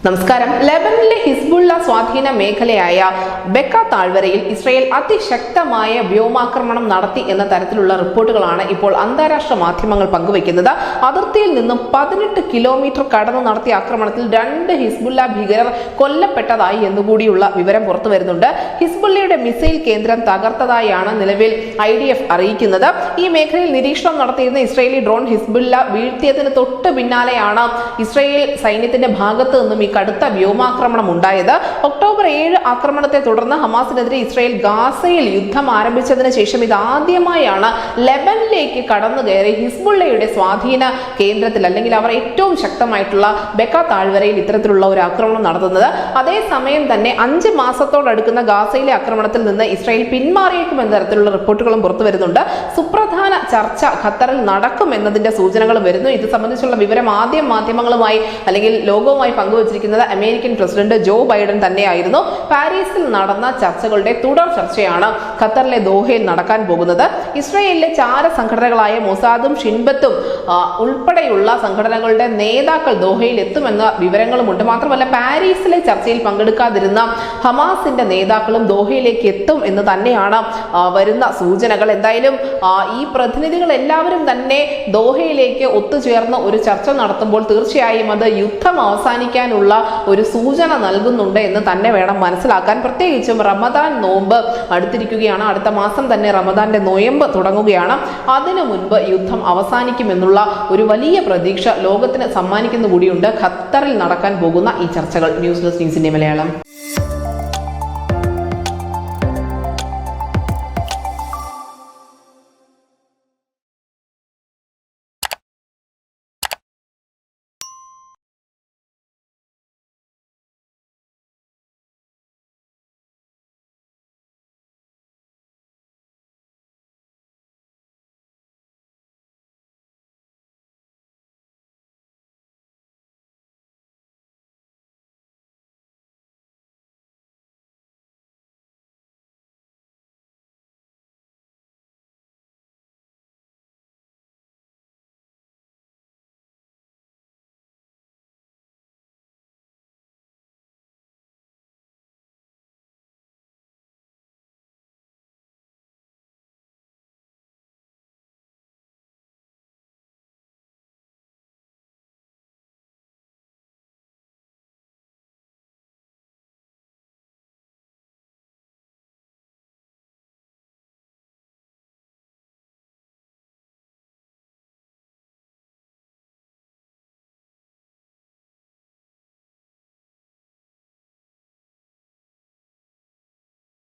നമസ്കാരം. ലെബനനിലെ ഹിസ്ബുള്ള സ്വാധീന മേഖലയായ ബെക്ക താഴ്വരയിൽ ഇസ്രായേൽ അതിശക്തമായ വ്യോമാക്രമണം നടത്തി എന്ന തരത്തിലുള്ള റിപ്പോർട്ടുകളാണ് ഇപ്പോൾ അന്താരാഷ്ട്ര മാധ്യമങ്ങൾ പങ്കുവയ്ക്കുന്നത്. അതിർത്തിയിൽ നിന്നും 18 കിലോമീറ്റർ കടന്ന് നടത്തിയ ആക്രമണത്തിൽ 2 ഹിസ്ബുള്ള ഭീകരർ കൊല്ലപ്പെട്ടതായി എന്നുകൂടിയുള്ള വിവരം പുറത്തു വരുന്നുണ്ട്. ഹിസ്ബുള്ളയുടെ മിസൈൽ കേന്ദ്രം തകർത്തതായാണ് നിലവിൽ IDF അറിയിക്കുന്നത്. ഈ മേഖലയിൽ നിരീക്ഷണം നടത്തിയിരുന്ന ഇസ്രായേലി ഡ്രോൺ ഹിസ്ബുള്ള വീഴ്ത്തിയതിന് തൊട്ട് പിന്നാലെയാണ് ഇസ്രായേൽ സൈന്യത്തിന്റെ ഭാഗത്ത് നിന്നും ഈ കടുത്ത വ്യോമാക്രമണം ഉണ്ടായത്. ഒക്ടോബർ 7 ആക്രമണത്തെ തുടർന്ന് ഹമാസിനെതിരെ ഇസ്രായേൽ ഗാസയിൽ യുദ്ധം ആരംഭിച്ചതിന് ശേഷം ഇതാദ്യമായാണ് ലെബനിലേക്ക് കടന്നു കയറി ഹിസ്ബുള്ളയുടെ സ്വാധീന കേന്ദ്രത്തിൽ അല്ലെങ്കിൽ അവർ ഏറ്റവും ശക്തമായിട്ടുള്ള ബെക്ക താഴ്വരയിൽ ഇത്തരത്തിലുള്ള ഒരു ആക്രമണം നടത്തുന്നത്. അതേസമയം തന്നെ 5 മാസത്തോടടുക്കുന്ന ഗാസയിലെ ആക്രമണത്തിൽ നിന്ന് ഇസ്രായേൽ പിന്മാറിയേക്കുമെന്ന തരത്തിലുള്ള റിപ്പോർട്ടുകളും പുറത്തു വരുന്നുണ്ട്. സുപ്രധാന ചർച്ച ഖത്തറിൽ നടക്കുമെന്നതിന്റെ സൂചനകളും വരുന്നു. ഇത് സംബന്ധിച്ചുള്ള വിവരം ആദ്യം മാധ്യമങ്ങളുമായി അല്ലെങ്കിൽ ലോകവുമായി പങ്കുവച്ചിരിക്കുന്നത് അമേരിക്കൻ പ്രസിഡന്റ് ജോ ബൈഡൻ തന്നെയായിരുന്നു. പാരീസിൽ നടന്ന ചർച്ചകളുടെ തുടർ ചർച്ചയാണ് ഖത്തറിലെ ദോഹയിൽ നടക്കാൻ പോകുന്നത്. ഇസ്രായേലിലെ ചാര സംഘടനകളായ മൊസാദും ഷിൻബത്തും ഉൾപ്പെടെയുള്ള സംഘടനകളുടെ നേതാക്കൾ ദോഹയിൽ എത്തുമെന്ന വിവരങ്ങളുമുണ്ട്. മാത്രമല്ല പാരീസിലെ ചർച്ചയിൽ പങ്കെടുക്കാതിരുന്ന ഹമാസിന്റെ നേതാക്കളും ദോഹയിലേക്ക് എത്തും എന്ന് തന്നെയാണ് വരുന്ന സൂചനകൾ. എന്തായാലും ഈ പ്രതിനിധികൾ എല്ലാവരും തന്നെ ദോഹയിലേക്ക് ഒത്തുചേർന്ന് ഒരു ചർച്ച നടത്തുമ്പോൾ തീർച്ചയായും അത് യുദ്ധം അവസാനിക്കാനുള്ള ഒരു സൂചന നൽകുന്നുണ്ട് എന്ന് തന്നെ വേണം മനസ്സിലാക്കാൻ. പ്രത്യേകിച്ചും റമദാൻ നോമ്പ് അടുത്തിരിക്കുകയാണ്. അടുത്ത മാസം തന്നെ റമദാന്റെ നോയമ്പ് തുടങ്ങുകയാണ്. അതിനു മുൻപ് യുദ്ധം അവസാനിക്കുമെന്നുള്ള ഒരു വലിയ പ്രതീക്ഷ ലോകത്തിന് സമ്മാനിക്കുന്നു കൂടിയുണ്ട് ഖത്തറിൽ നടക്കാൻ പോകുന്ന ഈ ചർച്ചകൾ. ന്യൂസ് ഡെസ്ക് ന്യൂസിന്റെ മലയാളം.